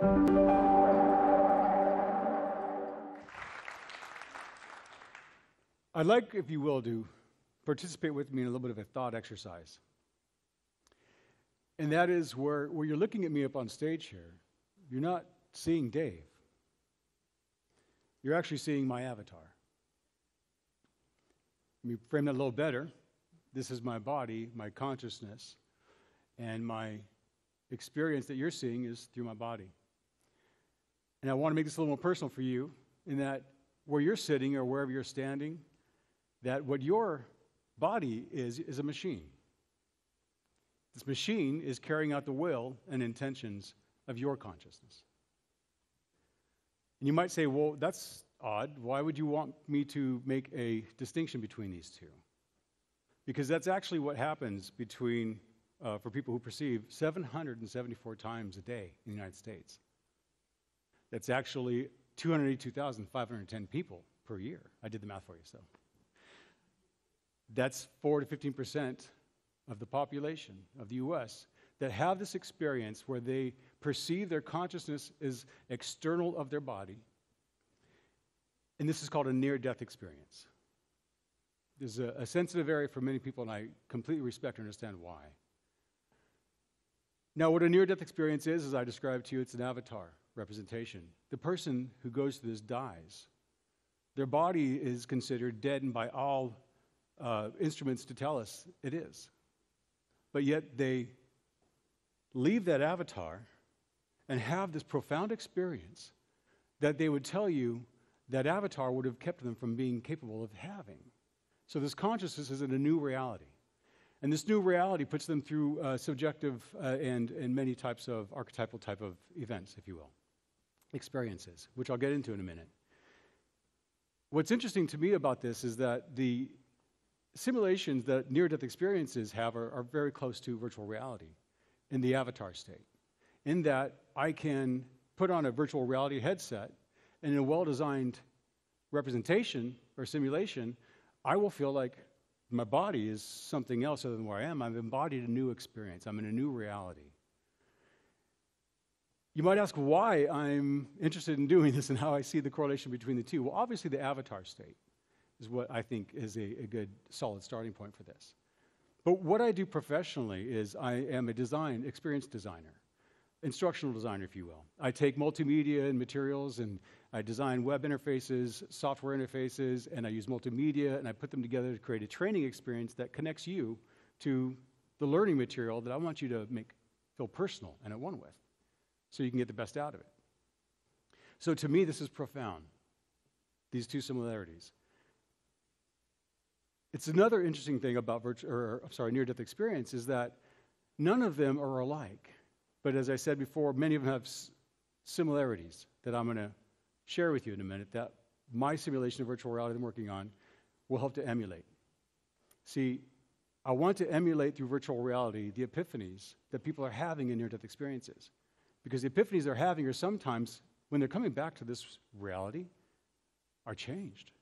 I'd like, if you will, to participate with me in a little bit of a thought exercise. And that is where you're looking at me up on stage here, you're not seeing Dave. You're actually seeing my avatar. Let me frame that a little better. This is my body, my consciousness, and my experience that you're seeing is through my body. And I want to make this a little more personal for you in that where you're sitting or wherever you're standing, that what your body is a machine. This machine is carrying out the will and intentions of your consciousness. And you might say, well, that's odd. Why would you want me to make a distinction between these two? Because that's actually what happens for people who perceive 774 times a day in the United States. That's actually 282,510 people per year. I did the math for you, so. That's 4 to 15% of the population of the U.S. that have this experience where they perceive their consciousness as external of their body. And this is called a near-death experience. This is a sensitive area for many people, and I completely respect and understand why. Now, what a near-death experience is, as I described to you, it's an avatar representation. The person who goes through this dies. Their body is considered dead, and by all instruments to tell us it is. But yet they leave that avatar and have this profound experience that they would tell you that avatar would have kept them from being capable of having. So this consciousness is in a new reality. And this new reality puts them through subjective and many types of archetypal type of events, if you will, experiences, which I'll get into in a minute. What's interesting to me about this is that the simulations that near-death experiences have are very close to virtual reality in the avatar state, in that I can put on a virtual reality headset and in a well-designed representation or simulation, I will feel like my body is something else other than where I am. I've embodied a new experience. I'm in a new reality. You might ask why I'm interested in doing this and how I see the correlation between the two. Well, obviously the avatar state is what I think is a good, solid starting point for this. But what I do professionally is I am a experience designer, instructional designer, if you will. I take multimedia and materials and I design web interfaces, software interfaces, and I use multimedia and I put them together to create a training experience that connects you to the learning material that I want you to feel personal and at one with, so you can get the best out of it. So to me, this is profound, these two similarities. It's another interesting thing about near-death experience is that none of them are alike. But as I said before, many of them have similarities that I'm going to share with you in a minute that my simulation of virtual reality that I'm working on will help to emulate. See, I want to emulate through virtual reality the epiphanies that people are having in near-death experiences. Because the epiphanies they're having are sometimes, when they're coming back to this reality, are changed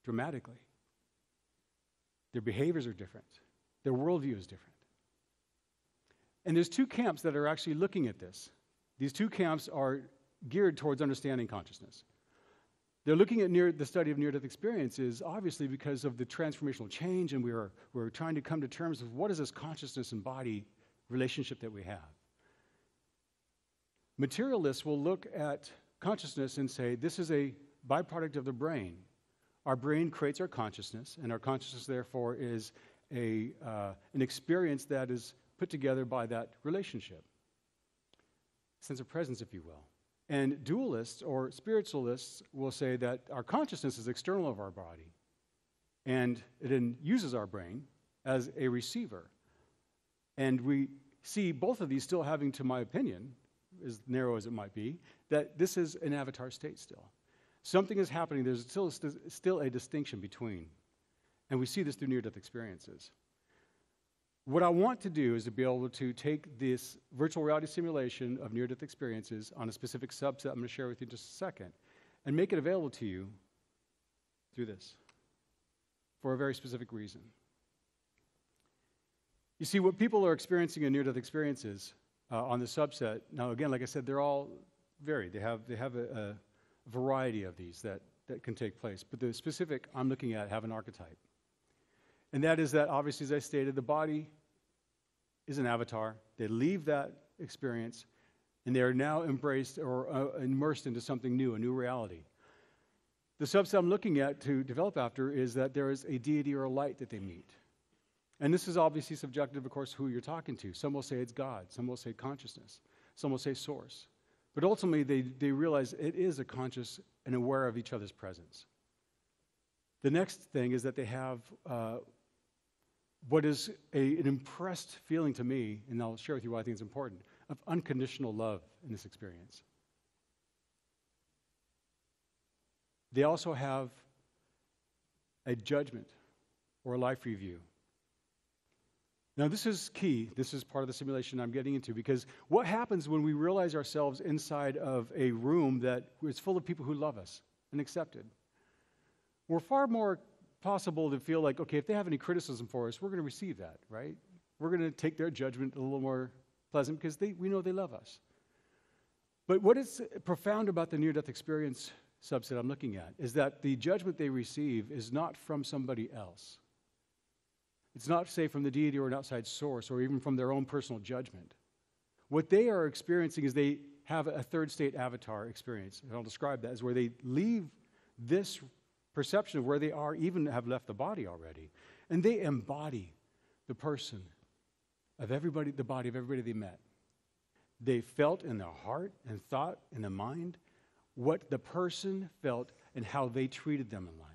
dramatically. Their behaviors are different. Their worldview is different. And there's two camps that are actually looking at this. These two camps are geared towards understanding consciousness. They're looking at the study of near-death experiences, obviously because of the transformational change, and we're trying to come to terms with what is this consciousness and body relationship that we have. Materialists will look at consciousness and say, this is a byproduct of the brain. Our brain creates our consciousness, and our consciousness, therefore, is an experience that is put together by that relationship. Sense of presence, if you will. And dualists or spiritualists will say that our consciousness is external of our body, and it then uses our brain as a receiver. And we see both of these still having, to my opinion, as narrow as it might be, that this is an avatar state still. Something is happening. There's still a distinction between. And we see this through near-death experiences. What I want to do is to be able to take this virtual reality simulation of near-death experiences on a specific subset I'm going to share with you in just a second, and make it available to you through this for a very specific reason. You see, what people are experiencing in near-death experiences on the subset, now again, like I said, they're all vary. They have a variety of these that can take place. But the specific I'm looking at have an archetype. And that is that, obviously, as I stated, the body is an avatar. They leave that experience, and they are now embraced or immersed into something new, a new reality. The subset I'm looking at to develop after is that there is a deity or a light that they meet. And this is obviously subjective, of course, who you're talking to. Some will say it's God. Some will say consciousness. Some will say source. But ultimately, they realize it is a conscious and aware of each other's presence. The next thing is that they have what is an impressed feeling to me, and I'll share with you why I think it's important, of unconditional love in this experience. They also have a judgment or a life review. Now, this is key. This is part of the simulation I'm getting into, because what happens when we realize ourselves inside of a room that is full of people who love us and accepted? We're far more possible to feel like, okay, if they have any criticism for us, we're going to receive that, right? We're going to take their judgment a little more pleasant because we know they love us. But what is profound about the near-death experience subset I'm looking at is that the judgment they receive is not from somebody else. It's not, say, from the deity or an outside source or even from their own personal judgment. What they are experiencing is they have a third state avatar experience, and I'll describe that as where they leave this perception of where they are, even have left the body already, and they embody the person of everybody, the body of everybody they met. They felt in their heart and thought in their mind what the person felt and how they treated them in life.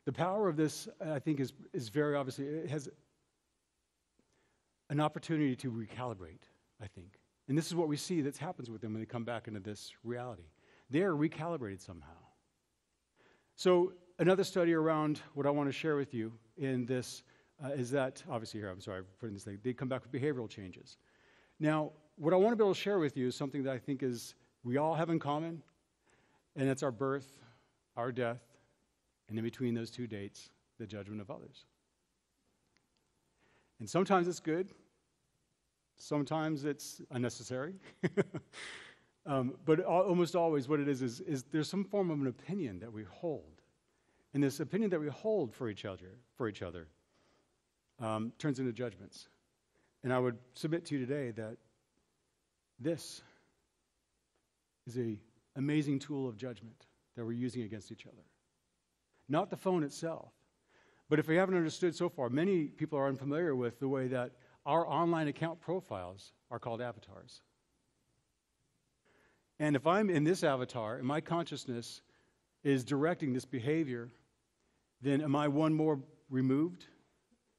The power of this, I think, is very obviously, it has an opportunity to recalibrate, I think. And this is what we see that happens with them when they come back into this reality. They are recalibrated somehow. So another study around what I want to share with you in this is that, obviously here, I'm sorry for putting this thing, they come back with behavioral changes. Now, what I want to be able to share with you is something that I think is we all have in common, and it's our birth, our death, and in between those two dates, the judgment of others. And sometimes it's good. Sometimes it's unnecessary. But almost always what it is there's some form of an opinion that we hold. And this opinion that we hold for each other turns into judgments. And I would submit to you today that this is an amazing tool of judgment that we're using against each other. Not the phone itself. But if we haven't understood so far, many people are unfamiliar with the way that our online account profiles are called avatars. And if I'm in this avatar and my consciousness is directing this behavior, then am I one more removed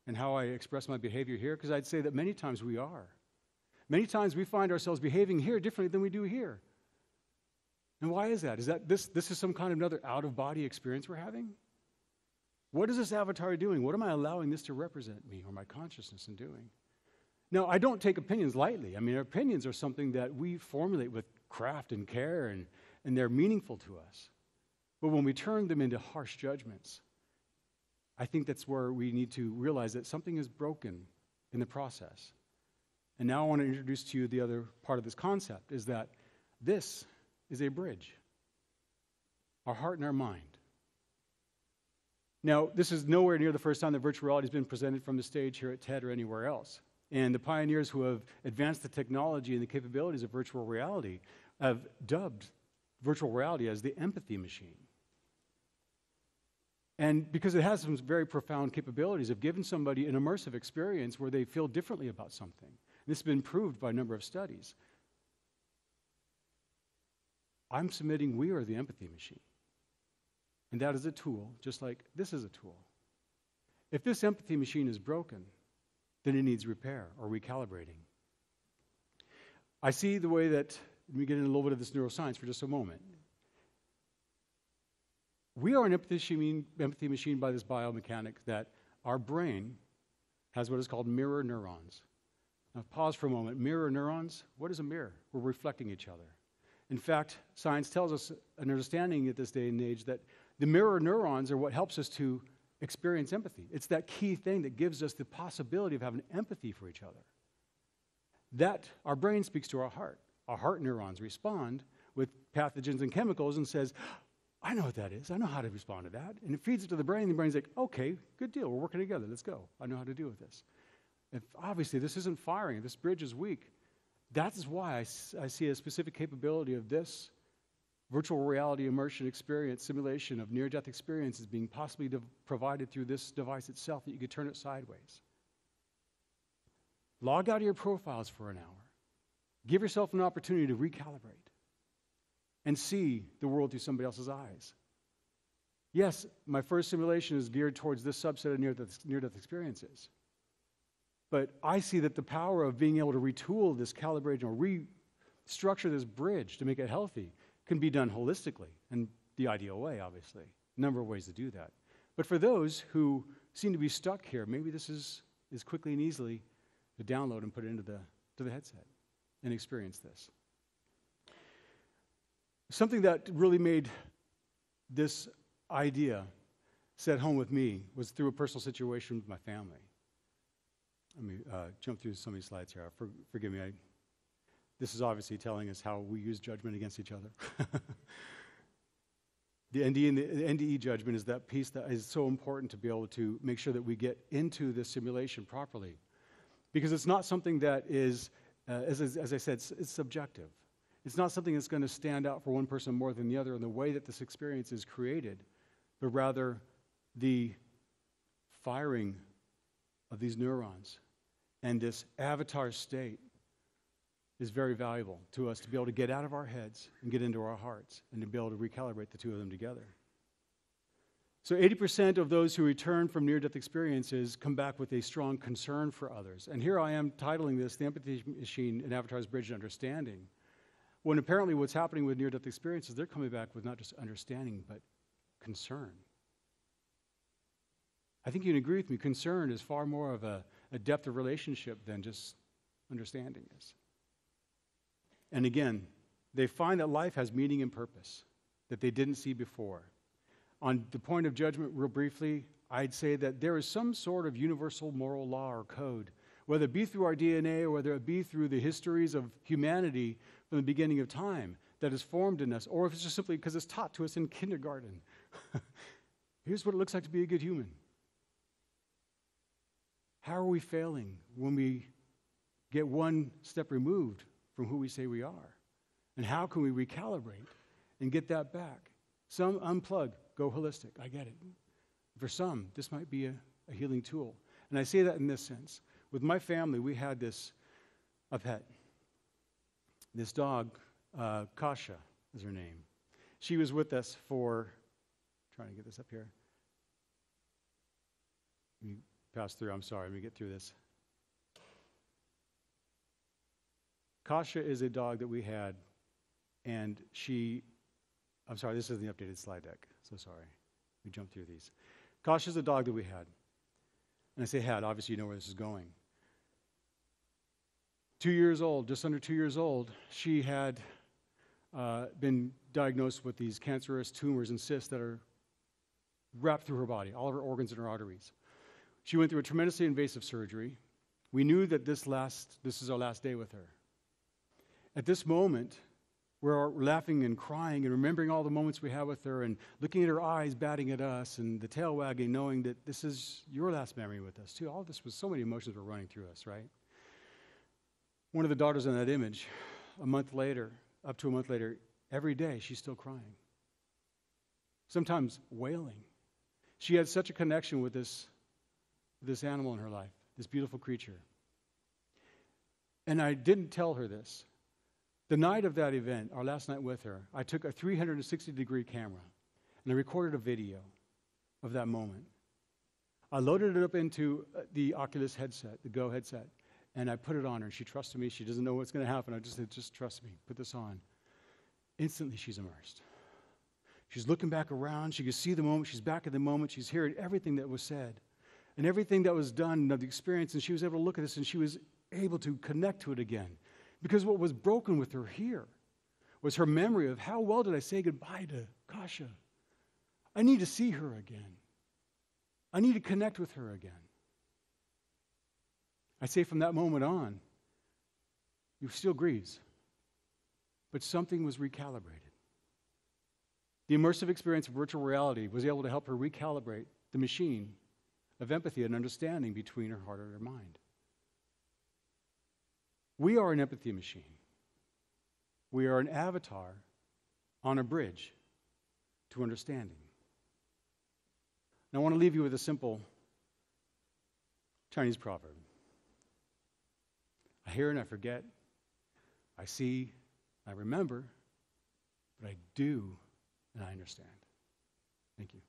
in how I express my behavior here? Because I'd say that many times we are. Many times we find ourselves behaving here differently than we do here. And why is that? Is that this is some kind of another out-of-body experience we're having? What is this avatar doing? What am I allowing this to represent me or my consciousness in doing? Now, I don't take opinions lightly. I mean, our opinions are something that we formulate with craft and care, and they're meaningful to us. But when we turn them into harsh judgments, I think that's where we need to realize that something is broken in the process. And now I want to introduce to you the other part of this concept, is that this is a bridge. Our heart and our mind. Now, this is nowhere near the first time that virtual reality has been presented from the stage here at TED or anywhere else. And the pioneers who have advanced the technology and the capabilities of virtual reality have dubbed virtual reality as the empathy machine. And because it has some very profound capabilities of giving somebody an immersive experience where they feel differently about something. This has been proved by a number of studies. I'm submitting we are the empathy machine. And that is a tool, just like this is a tool. If this empathy machine is broken, then it needs repair or recalibrating. I see the way that, let me get into a little bit of this neuroscience for just a moment. We are an empathy machine by this biomechanic that our brain has what is called mirror neurons. Now pause for a moment. Mirror neurons, what is a mirror? We're reflecting each other. In fact, science tells us an understanding at this day and age that the mirror neurons are what helps us to experience empathy. It's that key thing that gives us the possibility of having empathy for each other. that our brain speaks to our heart. Our heart neurons respond with pathogens and chemicals and says, I know what that is. I know how to respond to that. And it feeds it to the brain. The brain's like, okay, good deal. We're working together. Let's go. I know how to deal with this. If obviously this isn't firing. This bridge is weak. That is why I see a specific capability of this virtual reality immersion experience, simulation of near-death experiences being possibly provided through this device itself, that you could turn it sideways. Log out of your profiles for an hour. Give yourself an opportunity to recalibrate and see the world through somebody else's eyes. Yes, my first simulation is geared towards this subset of near-death experiences. But I see that the power of being able to retool this calibration or restructure this bridge to make it healthy can be done holistically, and the ideal way, obviously. A number of ways to do that. But for those who seem to be stuck here, maybe this is quickly and easily to download and put it into the headset and experience this. Something that really made this idea set home with me was through a personal situation with my family. Let me jump through some of these slides here. Forgive me. This is obviously telling us how we use judgment against each other. The NDE judgment is that piece that is so important to be able to make sure that we get into this simulation properly. Because it's not something that is, as I said, it's subjective. It's not something that's going to stand out for one person more than the other in the way that this experience is created, but rather the firing of these neurons and this avatar state is very valuable to us to be able to get out of our heads and get into our hearts and to be able to recalibrate the two of them together. So 80% of those who return from near-death experiences come back with a strong concern for others. And here I am titling this, The Empathy Machine, an Avatar's Bridge to Understanding. When apparently what's happening with near-death experiences, they're coming back with not just understanding, but concern. I think you can agree with me, concern is far more of a depth of relationship than just understanding is. And again, they find that life has meaning and purpose that they didn't see before. On the point of judgment, real briefly, I'd say that there is some sort of universal moral law or code, whether it be through our DNA or whether it be through the histories of humanity from the beginning of time that is formed in us, or if it's just simply because it's taught to us in kindergarten. Here's what it looks like to be a good human. How are we failing when we get one step removed from who we say we are? And how can we recalibrate and get that back? Some unplug, go holistic. I get it. For some, this might be a healing tool. And I say that in this sense. With my family, we had a pet. This dog, Kasha is her name. She was with us for, trying to get this up here. Let me pass through, I'm sorry, let me get through this. Kasha is a dog that we had, and I'm sorry, this isn't the updated slide deck, so sorry. We jumped through these. Kasha is a dog that we had. And I say had, obviously you know where this is going. 2 years old, just under 2 years old, she had been diagnosed with these cancerous tumors and cysts that are wrapped through her body, all of her organs and her arteries. She went through a tremendously invasive surgery. We knew that this is our last day with her. At this moment, we're laughing and crying and remembering all the moments we had with her and looking at her eyes, batting at us, and the tail wagging, knowing that this is your last memory with us, too. All of this was so many emotions were running through us, right? One of the daughters in that image, up to a month later, every day she's still crying. Sometimes wailing. She had such a connection with this animal in her life, this beautiful creature. And I didn't tell her this. The night of that event, our last night with her, I took a 360-degree camera and I recorded a video of that moment. I loaded it up into the Oculus headset, the Go headset, and I put it on her. She trusted me. She doesn't know what's going to happen. I just said, just trust me. Put this on. Instantly, she's immersed. She's looking back around. She can see the moment. She's back in the moment. She's hearing everything that was said and everything that was done of the experience, and she was able to look at this, and she was able to connect to it again. Because what was broken with her here was her memory of how well did I say goodbye to Kasha. I need to see her again. I need to connect with her again. I say from that moment on, He still grieves. But something was recalibrated. The immersive experience of virtual reality was able to help her recalibrate the machine of empathy and understanding between her heart and her mind. We are an empathy machine. We are an avatar on a bridge to understanding. Now, I want to leave you with a simple Chinese proverb. I hear and I forget. I see, I remember, but I do and I understand. Thank you.